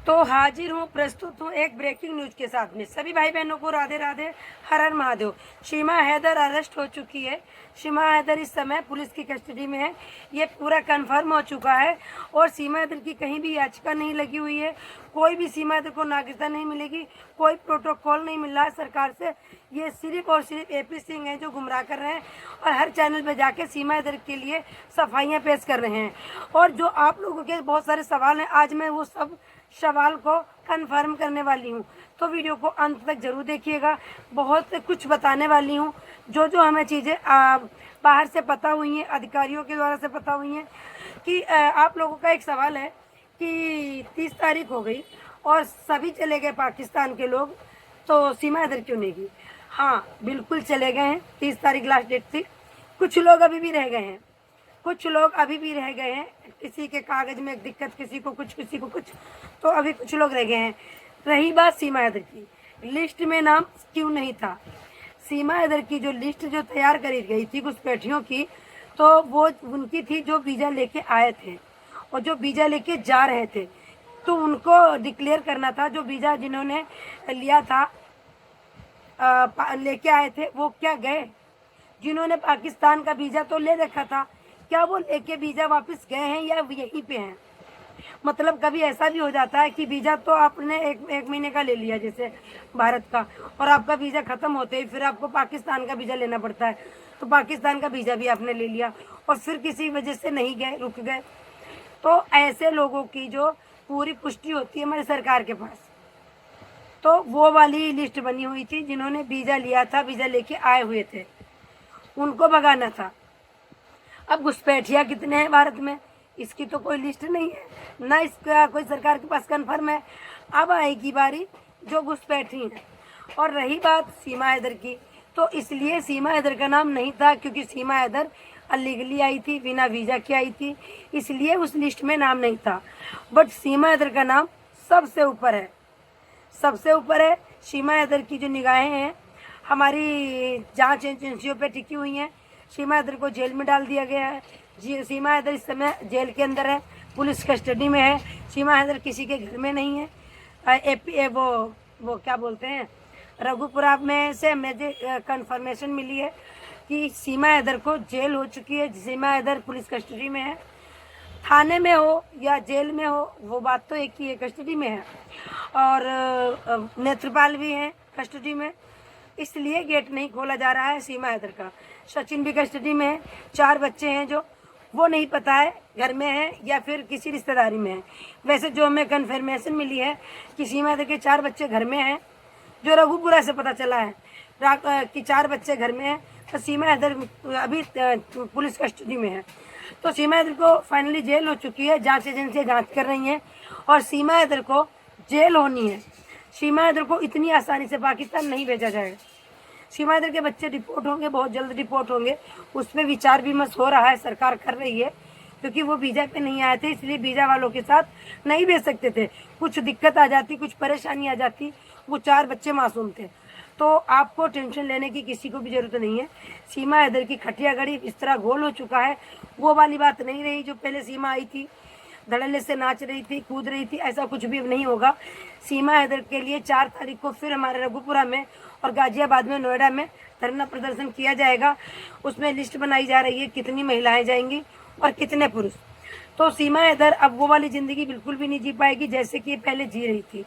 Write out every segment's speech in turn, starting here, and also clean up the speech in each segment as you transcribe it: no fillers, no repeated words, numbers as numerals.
तो हाजिर हूँ, प्रस्तुत हूँ एक ब्रेकिंग न्यूज के साथ में। सभी भाई बहनों को राधे राधे, हर हर महादेव। सीमा हैदर अरेस्ट हो चुकी है। सीमा हैदर इस समय पुलिस की कस्टडी में है, ये पूरा कंफर्म हो चुका है। और सीमा हैदर की कहीं भी याचिका नहीं लगी हुई है, कोई भी सीमा हैदर को नागरिकता नहीं मिलेगी, कोई प्रोटोकॉल नहीं मिल रहा है सरकार से। ये सिर्फ और सिर्फ एपी सिंह हैं जो गुमराह कर रहे हैं और हर चैनल पे जाके सीमा हैदर के लिए सफाइयाँ पेश कर रहे हैं। और जो आप लोगों के बहुत सारे सवाल हैं, आज मैं वो सब सवाल को कंफर्म करने वाली हूँ। तो वीडियो को अंत तक जरूर देखिएगा, बहुत कुछ बताने वाली हूँ। जो जो हमें चीज़ें बाहर से पता हुई हैं, अधिकारियों के द्वारा से पता हुई हैं। कि आप लोगों का एक सवाल है कि 30 तारीख हो गई और सभी चले गए पाकिस्तान के लोग, तो सीमा हैदर क्यों नहीं गई? हाँ, बिल्कुल चले गए हैं। 30 तारीख लास्ट डेट थी। कुछ लोग अभी भी रह गए हैं, कुछ लोग अभी भी रह गए हैं। किसी के कागज में एक दिक्कत, किसी को कुछ, किसी को कुछ, तो अभी कुछ लोग रह गए हैं। रही बात सीमा हैदर की, लिस्ट में नाम क्यों नहीं था? सीमा हैदर की जो लिस्ट जो तैयार करी गई थी घुसपैठियों की, तो वो उनकी थी जो वीज़ा लेके आए थे और जो वीज़ा लेके जा रहे थे। तो उनको डिक्लेयर करना था, जो वीज़ा जिन्होंने लिया था लेके आए थे वो क्या गए? जिन्होंने पाकिस्तान का वीज़ा तो ले रखा था, क्या वो लेके वीज़ा वापस गए हैं या यहीं पे हैं? मतलब कभी ऐसा भी हो जाता है कि वीज़ा तो आपने एक महीने का ले लिया जैसे भारत का, और आपका वीज़ा ख़त्म होते ही फिर आपको पाकिस्तान का वीज़ा लेना पड़ता है। तो पाकिस्तान का वीज़ा भी आपने ले लिया और फिर किसी वजह से नहीं गए, रुक गए। तो ऐसे लोगों की जो पूरी पुष्टि होती है हमारी सरकार के पास, तो वो वाली लिस्ट बनी हुई थी। जिन्होंने वीज़ा लिया था, वीज़ा लेके आए हुए थे, उनको भगाना था। अब घुसपैठिया कितने हैं भारत में, इसकी तो कोई लिस्ट नहीं है, ना इसका कोई सरकार के पास कन्फर्म है। अब आएगी बारी जो घुसपैठी हैं। और रही बात सीमा हैदर की, तो इसलिए सीमा हैदर का नाम नहीं था क्योंकि सीमा हैदर अलीगली आई थी, बिना वीज़ा के आई थी, इसलिए उस लिस्ट में नाम नहीं था। बट सीमा हैदर का नाम सबसे ऊपर है, सबसे ऊपर है। सीमा हैदर की जो निगाहें हैं हमारी जांच एजेंसियों पे टिकी हुई हैं। सीमा हैदर को जेल में डाल दिया गया है। सीमा हैदर इस समय जेल के अंदर है, पुलिस कस्टडी में है। सीमा हैदर किसी के घर में नहीं है। एपी वो क्या बोलते हैं, रघुपुरा में से मुझे कंफर्मेशन मिली है कि सीमा हैदर को जेल हो चुकी है। सीमा हैदर पुलिस कस्टडी में है। थाने में हो या जेल में हो वो बात तो एक ही है, कस्टडी में है। और नेत्रपाल भी हैं कस्टडी में, इसलिए गेट नहीं खोला जा रहा है सीमा हैदर का। सचिन भी कस्टडी में है। 4 बच्चे हैं जो वो नहीं पता है घर में है या फिर किसी रिश्तेदारी में है। वैसे जो हमें कन्फर्मेशन मिली है कि सीमा हैदर के 4 बच्चे घर में हैं, जो रघुपुरा से पता चला है कि 4 बच्चे घर में हैं। तो सीमा हैदर अभी पुलिस कस्टडी में है। तो सीमा हैदर को फाइनली जेल हो चुकी है, जांच एजेंसियां जांच कर रही हैं और सीमा हैदर को जेल होनी है। सीमा हैदर को इतनी आसानी से पाकिस्तान नहीं भेजा जाएगा। सीमा हैदर के बच्चे रिपोर्ट होंगे, बहुत जल्द रिपोर्ट होंगे, उस पर विचार विमर्श हो रहा है, सरकार कर रही है। क्योंकि वो वीज़ा पे नहीं आए थे, इसलिए वीज़ा वालों के साथ नहीं भेज सकते थे। कुछ दिक्कत आ जाती, कुछ परेशानी आ जाती। वो 4 बच्चे मासूम थे, तो आपको टेंशन लेने की किसी को भी ज़रूरत नहीं है। सीमा हैदर की खटिया गड़ी इस तरह घोल हो चुका है, वो वाली बात नहीं रही जो पहले सीमा आई थी, धड़ल्ले से नाच रही थी, कूद रही थी, ऐसा कुछ भी नहीं होगा। सीमा हैदर के लिए 4 तारीख को फिर हमारे रघुपुरा में और गाजियाबाद में, नोएडा में धरना प्रदर्शन किया जाएगा। उसमें लिस्ट बनाई जा रही है कितनी महिलाएं जाएंगी और कितने पुरुष। तो सीमा हैदर अब वो वाली ज़िंदगी बिल्कुल भी नहीं जी पाएगी जैसे कि पहले जी रही थी।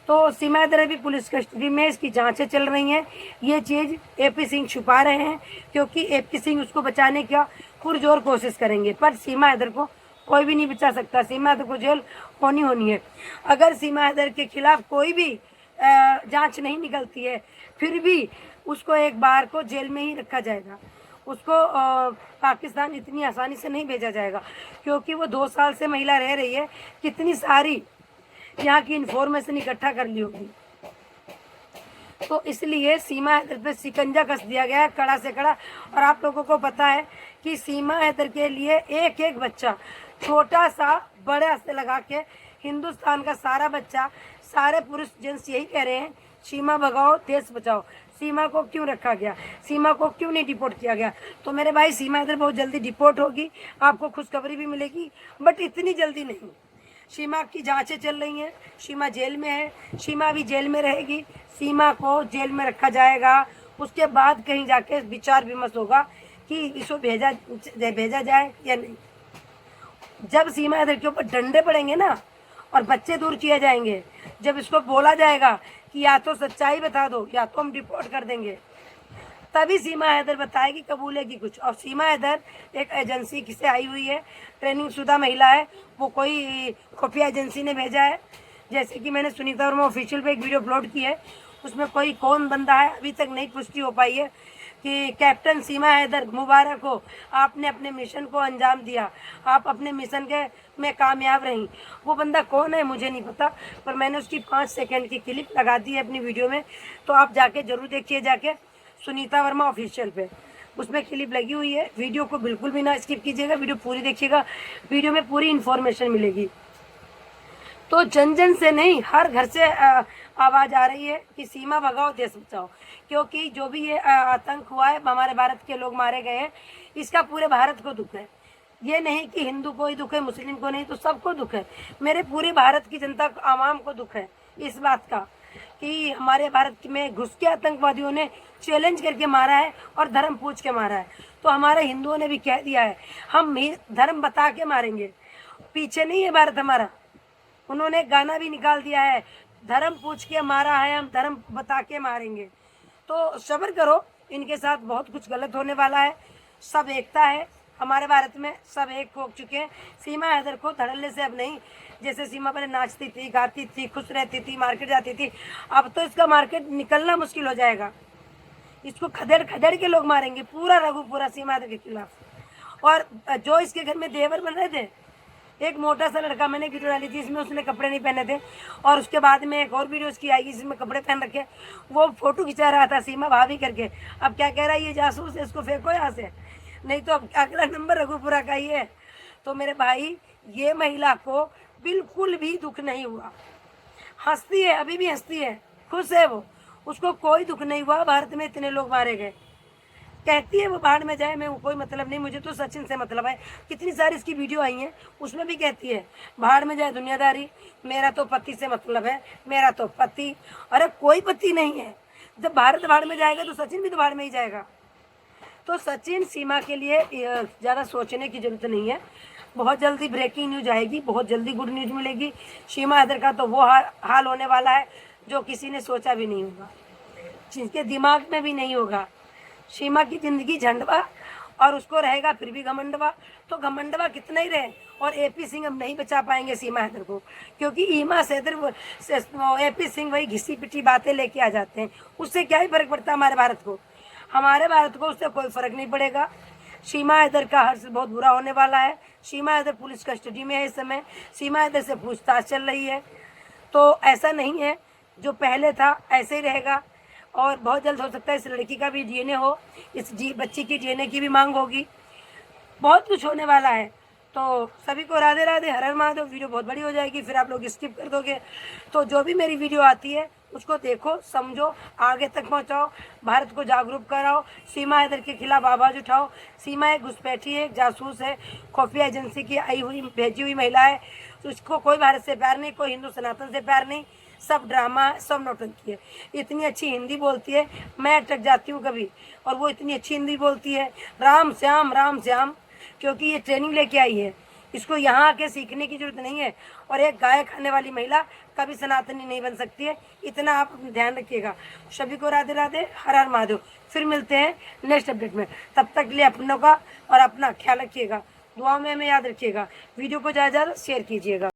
तो सीमा हैदर अभी पुलिस कस्टडी में, इसकी जांचें चल रही हैं। ये चीज़ एपी सिंह छुपा रहे हैं क्योंकि एपी सिंह उसको बचाने का पुरजोर कोशिश करेंगे, पर सीमा हैदर को कोई भी नहीं बचा सकता। सीमा हैदर को जेल होनी है। अगर सीमा हैदर के खिलाफ कोई भी जांच नहीं निकलती है, फिर भी उसको एक बार को जेल में ही रखा जाएगा। उसको पाकिस्तान इतनी आसानी से नहीं भेजा जाएगा क्योंकि वो 2 साल से महिला रह रही है, कितनी सारी यहाँ की इन्फॉर्मेशन इकट्ठा कर ली होगी। तो इसलिए सीमा हैदर पे शिकंजा कस दिया गया है, कड़ा से कड़ा। और आप लोगों को पता है कि सीमा हैदर के लिए एक एक बच्चा, छोटा सा बड़ा से लगा के हिंदुस्तान का सारा बच्चा, सारे पुरुष जेंट्स यही कह रहे हैं, सीमा भगाओ, देश बचाओ। सीमा को क्यों रखा गया, सीमा को क्यों नहीं डिपोर्ट किया गया? तो मेरे भाई सीमा हैदर बहुत जल्दी डिपोर्ट होगी, आपको खुशखबरी भी मिलेगी, बट इतनी जल्दी नहीं। सीमा की जांचें चल रही हैं, सीमा जेल में है, सीमा भी जेल में रहेगी, सीमा को जेल में रखा जाएगा। उसके बाद कहीं जाके विचार विमर्श होगा कि इसको भेजा जाए या नहीं। जब सीमा हैदर के ऊपर डंडे पड़ेंगे ना और बच्चे दूर किए जाएंगे, जब इसको बोला जाएगा कि या तो सच्चाई बता दो या तो हम डिपोर्ट कर देंगे, तभी सीमा हैदर बताएगी, कबूलेगी कुछ। और सीमा हैदर एक एजेंसी से आई हुई है, ट्रेनिंग शुदा महिला है, वो कोई खुफिया एजेंसी ने भेजा है। जैसे कि मैंने सुनीता वर्मा ऑफिशियल पे एक वीडियो अपलोड की है, उसमें कोई कौन बंदा है अभी तक नहीं पुष्टि हो पाई है कि कैप्टन सीमा हैदर मुबारक हो, आपने अपने मिशन को अंजाम दिया, आप अपने मिशन के में कामयाब रहीं। वो बंदा कौन है मुझे नहीं पता, पर मैंने उसकी 5 सेकंड की क्लिप लगा दी है अपनी वीडियो में, तो आप जाके जरूर देखिए, जाके सुनीता वर्मा ऑफिशियल पे उसमें क्लिप लगी हुई है। वीडियो को बिल्कुल भी ना स्किप कीजिएगा, वीडियो पूरी देखिएगा, वीडियो में पूरी इन्फॉर्मेशन मिलेगी। तो जन जन से नहीं, हर घर से आवाज़ आ रही है कि सीमा भगाओ देश बचाओ, क्योंकि जो भी ये आतंक हुआ है, हमारे भारत के लोग मारे गए हैं, इसका पूरे भारत को दुख है। ये नहीं कि हिंदू को ही दुख है, मुस्लिम को नहीं, तो सबको दुख है। मेरे पूरे भारत की जनता आवाम को दुख है इस बात का कि हमारे भारत में घुस के आतंकवादियों ने चैलेंज करके मारा है और धर्म पूछ के मारा है। तो हमारे हिंदुओं ने भी कह दिया है, हम धर्म बता के मारेंगे, पीछे नहीं है भारत हमारा। उन्होंने गाना भी निकाल दिया है, धर्म पूछ के मारा है, हम धर्म बता के मारेंगे। तो सब्र करो, इनके साथ बहुत कुछ गलत होने वाला है। सब एकता है हमारे भारत में, सब एक हो चुके हैं। सीमा हैदर को धड़ल्ले से अब नहीं, जैसे सीमा पहले नाचती थी, गाती थी, खुश रहती थी, मार्केट जाती थी, अब तो इसका मार्केट निकलना मुश्किल हो जाएगा। इसको खदेड़ खदेड़ के लोग मारेंगे, पूरा रघुपुरा सीमा हैदर के खिलाफ। और जो इसके घर में देवर बन रहे थे, एक मोटा सा लड़का, मैंने वीडियो डाली थी, इसमें उसने कपड़े नहीं पहने थे, और उसके बाद में एक और वीडियो उसकी आएगी जिसमें कपड़े पहन रखे, वो फोटो खिंचा रहा था सीमा भाभी करके। अब क्या कह रहा है, ये जासूस है, इसको फेंको यहाँ से, नहीं तो अब अगला नंबर रघुपुरा का ही है। तो मेरे भाई, ये महिला को बिल्कुल भी दुख नहीं हुआ, हंसती है, अभी भी हंसती है, खुश है वो, उसको कोई दुख नहीं हुआ। भारत में इतने लोग मारे गए, कहती है वो बाहर में जाए, मैं कोई मतलब नहीं, मुझे तो सचिन से मतलब है। कितनी सारी इसकी वीडियो आई हैं, उसमें भी कहती है बाहर में जाए दुनियादारी, मेरा तो पति से मतलब है, मेरा तो पति। अरे कोई पति नहीं है, जब भारत बाहर में जाएगा तो सचिन भी तो बाहर में ही जाएगा। तो सचिन सीमा के लिए ज़्यादा सोचने की जरूरत नहीं है, बहुत जल्दी ब्रेकिंग न्यूज आएगी, बहुत जल्दी गुड न्यूज मिलेगी। सीमा हैदर का तो वो हाल होने वाला है जो किसी ने सोचा भी नहीं होगा, जिसके दिमाग में भी नहीं होगा। सीमा की जिंदगी झंडवा और उसको रहेगा फिर भी घमंडवा, तो घमंडवा कितना ही रहे। और एपी सिंह अब नहीं बचा पाएंगे सीमा हैदर को, क्योंकि ईमा हैदर एपी सिंह वही घिसी पिटी बातें लेके आ जाते हैं, उससे क्या ही फर्क पड़ता है हमारे भारत को। हमारे भारत को उससे कोई फर्क नहीं पड़ेगा। सीमा हैदर का हर्ष बहुत बुरा होने वाला है। सीमा हैदर पुलिस कस्टडी में है इस समय, सीमा हैदर से पूछताछ चल रही है। तो ऐसा नहीं है, जो पहले था ऐसे ही रहेगा, और बहुत जल्द हो सकता है इस लड़की का भी डीएनए हो, इस बच्ची की डीएनए की भी मांग होगी, बहुत कुछ होने वाला है। तो सभी को राधे राधे, हर हर महादेव। वीडियो बहुत बड़ी हो जाएगी, फिर आप लोग स्किप कर दोगे। तो जो भी मेरी वीडियो आती है उसको देखो, समझो, आगे तक पहुंचाओ, भारत को जागरूक कराओ, सीमा हैदर के खिलाफ आवाज़ उठाओ। सीमा एक घुसपैठी है, एक जासूस है, खुफिया एजेंसी की आई हुई भेजी हुई महिला है। तो उसको कोई भारत से प्यार नहीं, कोई हिंदू सनातन से प्यार नहीं, सब ड्रामा, सब नौटंकी है। इतनी अच्छी हिंदी बोलती है, मैं अटक जाती हूँ कभी, और वो इतनी अच्छी हिंदी बोलती है, राम श्याम, क्योंकि ये ट्रेनिंग लेके आई है, इसको यहाँ आके सीखने की जरूरत नहीं है। और एक गाय खाने वाली महिला कभी सनातनी नहीं बन सकती है, इतना आप ध्यान रखिएगा। सभी को राधे राधे, हर हर महादेव। फिर मिलते हैं नेक्स्ट अपडेट में, तब तक के लिए अपनों का और अपना ख्याल रखिएगा, दुआ में हमें याद रखिएगा। वीडियो को ज़्यादा से ज़्यादा शेयर कीजिएगा।